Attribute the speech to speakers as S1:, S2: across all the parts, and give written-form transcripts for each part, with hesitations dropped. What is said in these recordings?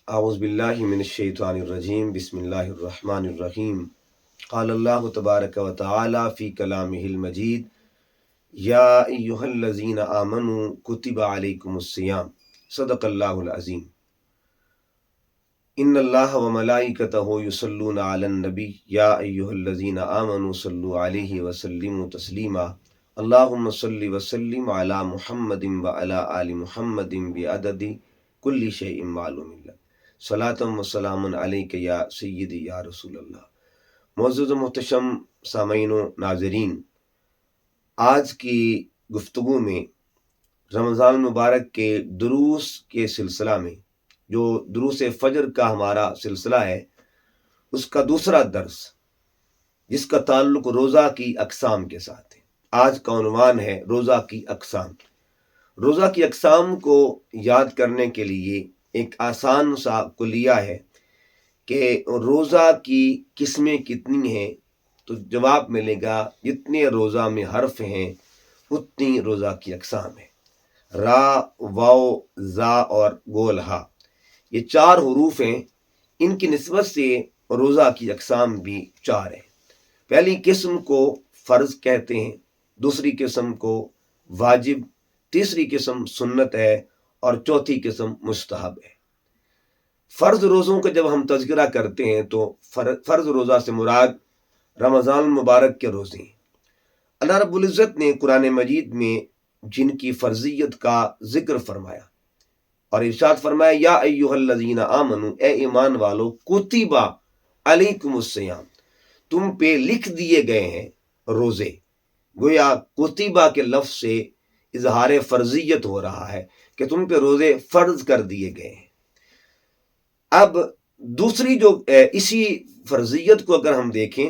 S1: اعوذ باللہ من الشیطان الرجیم بسم اللہ الرحمن الرحیم قال اللہ تبارک و تعالی فی کلامہ المجید یا ایہا الذین آمنوا کتب علیکم الصیام صدق اللہ العظیم ان اللہ و ملائکتہ یصلون علی النبی یا ایہا الذین آمنوا صلوا علیہ وسلموا تسلیما اللہم صلی وسلم علی محمد وعلی آل محمد بعدد کل شیء معلوم اللہ صلاۃ و سلام علیک یا سیدی یا رسول اللہ۔ معزز و محتشم سامعین و ناظرین، آج کی گفتگو میں رمضان مبارک کے دروس کے سلسلہ میں جو دروس فجر کا ہمارا سلسلہ ہے، اس کا دوسرا درس جس کا تعلق روزہ کی اقسام کے ساتھ ہے۔ آج کا عنوان ہے روزہ کی اقسام۔ روزہ کی اقسام کو یاد کرنے کے لیے ایک آسان سا کلیہ ہے کہ روزہ کی قسمیں کتنی ہیں، تو جواب ملے گا جتنے روزہ میں حرف ہیں اتنی روزہ کی اقسام ہیں۔ را، واو، زا اور گول ہا، یہ 4 حروف ہیں، ان کی نسبت سے روزہ کی اقسام بھی 4 ہیں۔ پہلی قسم کو فرض کہتے ہیں، دوسری قسم کو واجب، تیسری قسم سنت ہے اور چوتھی قسم مستحب ہے۔ فرض روزوں کا جب ہم تذکرہ کرتے ہیں تو فرض روزہ سے مراد رمضان المبارک کے روزے ہیں۔ اللہ رب العزت نے قرآن مجید میں جن کی فرضیت کا ذکر فرمایا اور ارشاد فرمایا یا ایھا الذین آمنوا، اے ایمان والو، کتب علیکم الصیام، تم پہ لکھ دیے گئے ہیں روزے۔ گویا کتبہ کے لفظ سے اظہار فرضیت ہو رہا ہے کہ تم پہ روزے فرض کر دیے گئے ہیں۔ اب دوسری جو اسی فرضیت کو اگر ہم دیکھیں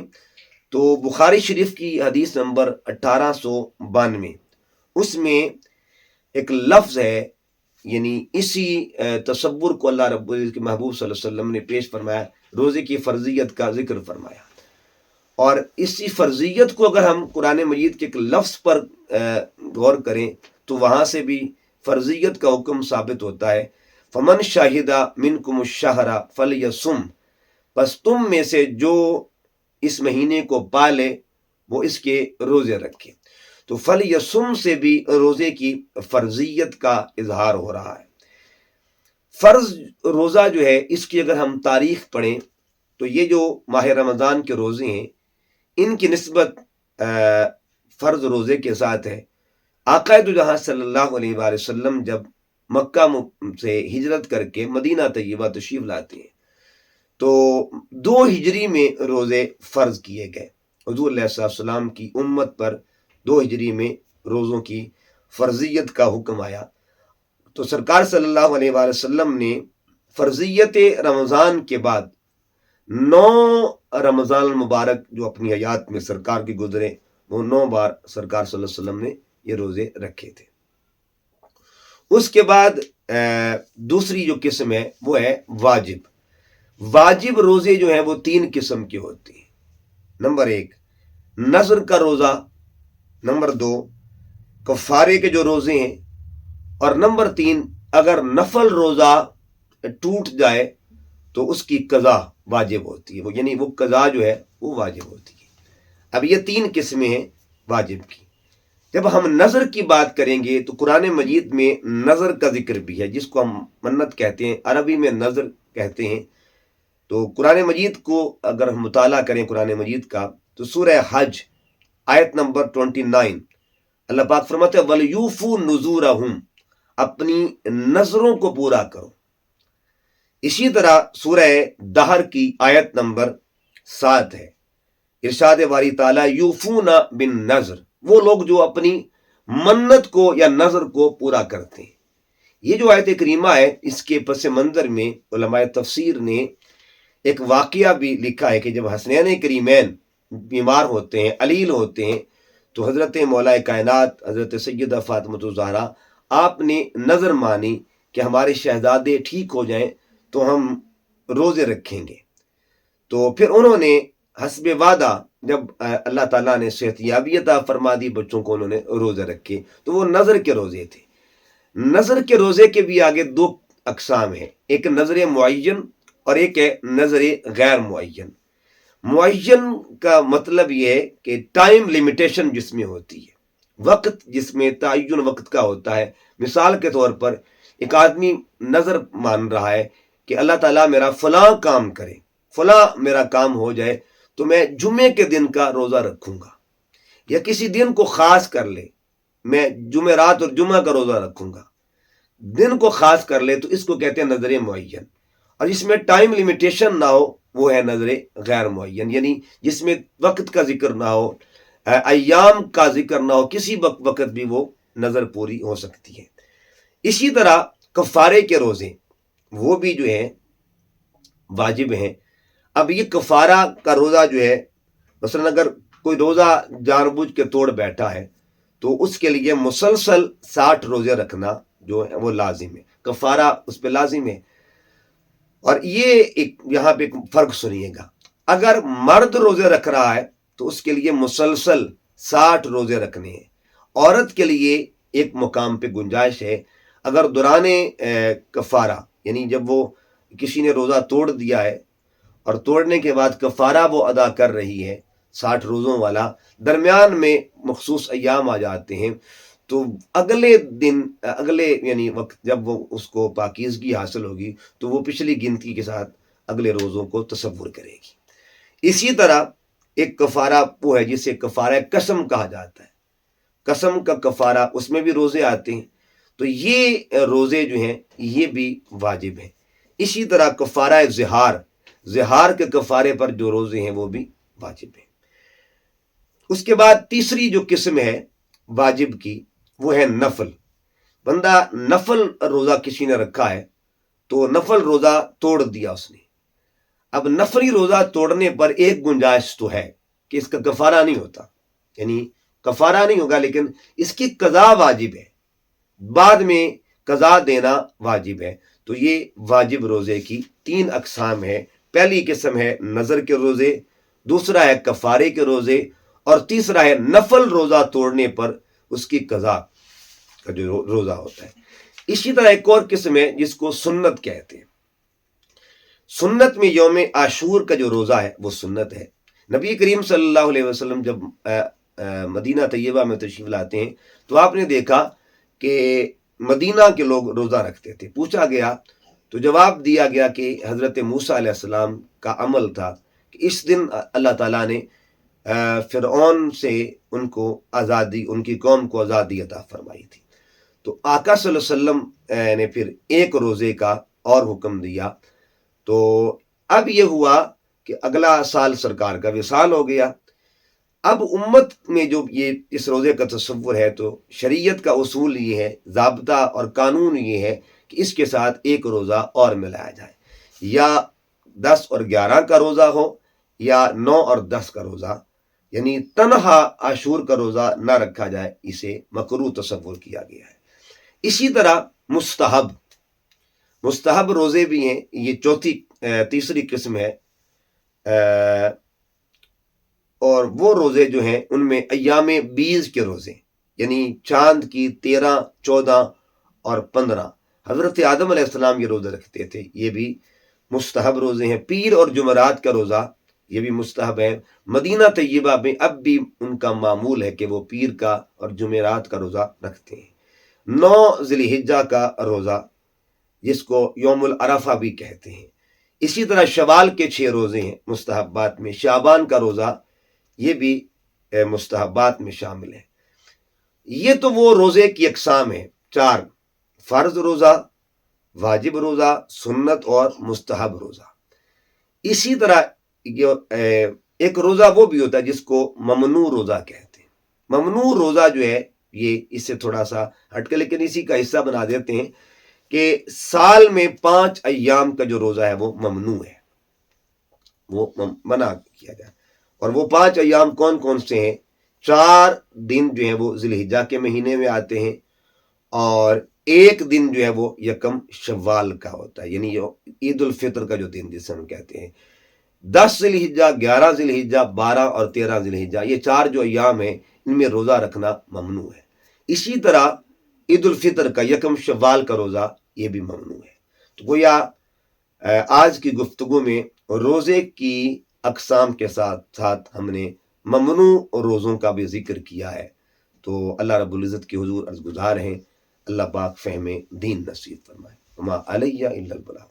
S1: تو بخاری شریف کی حدیث نمبر 1892، اس میں ایک لفظ ہے، یعنی اسی تصور کو اللہ رب العزت کے محبوب صلی اللہ علیہ وسلم نے پیش فرمایا، روزے کی فرضیت کا ذکر فرمایا۔ اور اسی فرضیت کو اگر ہم قرآن مجید کے ایک لفظ پر غور کریں تو وہاں سے بھی فرضیت کا حکم ثابت ہوتا ہے، فمن شاہد منکم الشہر فلیصم، پس تم میں سے جو اس مہینے کو پالے وہ اس کے روزے رکھے۔ تو فلیصم سے بھی روزے کی فرضیت کا اظہار ہو رہا ہے۔ فرض روزہ جو ہے، اس کی اگر ہم تاریخ پڑھیں تو یہ جو ماہ رمضان کے روزے ہیں ان کی نسبت فرض روزے کے ساتھ ہے۔ آقا دو جہاں صلی اللہ علیہ وآلہ وسلم جب مکہ سے ہجرت کر کے مدینہ طیبہ تشریف لاتے ہیں تو 2 ہجری میں روزے فرض کیے گئے۔ حضور علیہ السلام کی امت پر 2 ہجری میں روزوں کی فرضیت کا حکم آیا، تو سرکار صلی اللہ علیہ وآلہ وسلم نے فرضیت رمضان کے بعد 9 رمضان المبارک جو اپنی حیات میں سرکار کے گزرے، وہ 9 بار سرکار صلی اللہ علیہ وسلم نے یہ روزے رکھے تھے۔ اس کے بعد دوسری جو قسم ہے وہ ہے واجب۔ واجب روزے جو ہیں وہ 3 قسم کے ہوتے ہیں۔ نمبر 1 نذر کا روزہ، نمبر 2 کفارے کے جو روزے ہیں، اور نمبر 3 اگر نفل روزہ ٹوٹ جائے تو اس کی قضا واجب ہوتی ہے، یعنی وہ قضا جو ہے وہ واجب ہوتی ہے۔ اب یہ 3 قسمیں ہیں واجب کی۔ جب ہم نذر کی بات کریں گے تو قرآن مجید میں نذر کا ذکر بھی ہے، جس کو ہم منت کہتے ہیں، عربی میں نذر کہتے ہیں۔ تو قرآن مجید کو اگر ہم مطالعہ کریں قرآن مجید کا تو سورہ حج آیت نمبر 29 اللہ پاک فرماتے ہیں وَلْيُوفُوا نُذُورَهُمْ، اپنی نذروں کو پورا کرو۔ اسی طرح سورہ دہر کی آیت نمبر 7 ہے، ارشاد باری تعالیٰ یوفون بالنذر، وہ لوگ جو اپنی منت کو یا نذر کو پورا کرتے ہیں۔ یہ جو آیت کریمہ ہے اس کے پس منظر میں علماء تفسیر نے ایک واقعہ بھی لکھا ہے کہ جب حسنین کریمین بیمار ہوتے ہیں، علیل ہوتے ہیں، تو حضرت مولا کائنات حضرت سیدہ فاطمہ الزہرا آپ نے نذر مانی کہ ہمارے شہزادے ٹھیک ہو جائیں تو ہم روزے رکھیں گے۔ تو پھر انہوں نے حسب وعدہ جب اللہ تعالیٰ نے صحت یابی عطا فرما دی، بچوں کو انہوں نے روزے رکھے، تو وہ نذر کے روزے تھے۔ نذر کے روزے کے بھی آگے 2 اقسام ہیں، ایک نظر معین اور ایک ہے نظر غیر معین۔ معین کا مطلب یہ ہے کہ ٹائم لمیٹیشن جس میں ہوتی ہے، وقت جس میں تعین وقت کا ہوتا ہے۔ مثال کے طور پر ایک آدمی نظر مان رہا ہے کہ اللہ تعالیٰ میرا فلاں کام کرے، فلاں میرا کام ہو جائے تو میں جمعے کے دن کا روزہ رکھوں گا، یا کسی دن کو خاص کر لے، میں جمعرات اور جمعہ کا روزہ رکھوں گا، دن کو خاص کر لے، تو اس کو کہتے ہیں نظر معین۔ اور جس میں ٹائم لمیٹیشن نہ ہو وہ ہے نظر غیر معین، یعنی جس میں وقت کا ذکر نہ ہو، ایام کا ذکر نہ ہو، کسی وقت بھی وہ نظر پوری ہو سکتی ہے۔ اسی طرح کفارے کے روزے وہ بھی جو ہیں واجب ہیں۔ اب یہ کفارہ کا روزہ جو ہے، مثلا اگر کوئی روزہ جان بوجھ کے توڑ بیٹھا ہے تو اس کے لیے مسلسل 60 روزے رکھنا جو ہے وہ لازم ہے، کفارہ اس پہ لازم ہے۔ اور یہ یہاں پہ ایک فرق سنیے گا، اگر مرد روزے رکھ رہا ہے تو اس کے لیے مسلسل 60 روزے رکھنے ہیں۔ عورت کے لیے ایک مقام پہ گنجائش ہے، اگر دوران کفارہ یعنی جب وہ کسی نے روزہ توڑ دیا ہے اور توڑنے کے بعد کفارہ وہ ادا کر رہی ہے 60 روزوں والا، درمیان میں مخصوص ایام آ جاتے ہیں، تو اگلے دن اگلے یعنی وقت جب وہ اس کو پاکیزگی حاصل ہوگی تو وہ پچھلی گنتی کے ساتھ اگلے روزوں کو تصور کرے گی۔ اسی طرح ایک کفارہ وہ ہے جسے کفارہ قسم کہا جاتا ہے، قسم کا کفارہ، اس میں بھی روزے آتے ہیں، تو یہ روزے جو ہیں یہ بھی واجب ہیں۔ اسی طرح کفارہ زہار کے کفارے پر جو روزے ہیں وہ بھی واجب ہیں۔ اس کے بعد تیسری جو قسم ہے واجب کی وہ ہے نفل۔ بندہ نفل روزہ کسی نے رکھا ہے تو نفل روزہ توڑ دیا اس نے، اب نفلی روزہ توڑنے پر ایک گنجائش تو ہے کہ اس کا کفارہ نہیں ہوتا، یعنی کفارہ نہیں ہوگا لیکن اس کی قضا واجب ہے، بعد میں قضا دینا واجب ہے۔ تو یہ واجب روزے کی 3 اقسام ہے۔ پہلی قسم ہے نظر کے روزے، دوسرا ہے کفارے کے روزے، اور تیسرا ہے نفل روزہ توڑنے پر اس کی قضا کا جو روزہ ہوتا ہے۔ اسی طرح ایک اور قسم ہے جس کو سنت کہتے ہیں۔ سنت میں یوم عاشور کا جو روزہ ہے وہ سنت ہے۔ نبی کریم صلی اللہ علیہ وسلم جب مدینہ طیبہ میں تشریف لاتے ہیں تو آپ نے دیکھا کہ مدینہ کے لوگ روزہ رکھتے تھے۔ پوچھا گیا تو جواب دیا گیا کہ حضرت موسیٰ علیہ السلام کا عمل تھا کہ اس دن اللہ تعالیٰ نے فرعون سے ان کو آزادی، ان کی قوم کو آزادی عطا فرمائی تھی۔ تو آقا صلی اللہ علیہ وسلم نے پھر ایک روزے کا اور حکم دیا۔ تو اب یہ ہوا کہ اگلا سال سرکار کا وصال ہو گیا۔ اب امت میں جو یہ اس روزے کا تصور ہے تو شریعت کا اصول یہ ہے، ضابطہ اور قانون یہ ہے کہ اس کے ساتھ ایک روزہ اور ملایا جائے، یا 10 اور 11 کا روزہ ہو یا 9 اور 10 کا روزہ، یعنی تنہا عاشور کا روزہ نہ رکھا جائے، اسے مکروہ تصور کیا گیا ہے۔ اسی طرح مستحب روزے بھی ہیں، یہ تیسری قسم ہے۔ اور وہ روزے جو ہیں ان میں ایام بیض کے روزے، یعنی چاند کی 13، 14 اور 15، حضرت آدم علیہ السلام یہ روزے رکھتے تھے، یہ بھی مستحب روزے ہیں۔ پیر اور جمعرات کا روزہ یہ بھی مستحب ہے۔ مدینہ طیبہ میں اب بھی ان کا معمول ہے کہ وہ پیر کا اور جمعرات کا روزہ رکھتے ہیں۔ 9 ذی الحجہ کا روزہ جس کو یوم العرفہ بھی کہتے ہیں۔ اسی طرح شوال کے 6 روزے ہیں مستحبات میں۔ شعبان کا روزہ یہ بھی مستحبات میں شامل ہے۔ یہ تو وہ روزے کی اقسام ہیں 4: فرض روزہ، واجب روزہ، سنت اور مستحب روزہ۔ اسی طرح ایک روزہ وہ بھی ہوتا ہے جس کو ممنوع روزہ کہتے ہیں۔ ممنوع روزہ جو ہے یہ اس سے تھوڑا سا ہٹ کے لیکن اسی کا حصہ بنا دیتے ہیں کہ سال میں 5 ایام کا جو روزہ ہے وہ ممنوع ہے، وہ منع کیا جائے۔ اور وہ 5 ایام کون کون سے ہیں؟ 4 دن جو ہیں وہ ذی الحجہ کے مہینے میں آتے ہیں، اور 1 دن جو ہے وہ یکم شوال کا ہوتا ہے، یعنی عید الفطر کا جو دن جسے ہم کہتے ہیں۔ 10 ذی الحجہ، 11 ذی الحجہ، 12 اور 13 ذی الحجہ، یہ 4 جو ایام ہیں ان میں روزہ رکھنا ممنوع ہے۔ اسی طرح عید الفطر کا یکم شوال کا روزہ یہ بھی ممنوع ہے۔ تو گویا آج کی گفتگو میں روزے کی اقسام کے ساتھ ساتھ ہم نے ممنوع روزوں کا بھی ذکر کیا ہے. تو اللہ رب العزت کی حضور عرض گزار ہیں اللہ پاک فہم دین نصیب فرمائے. وما علیہ الا البلاغ.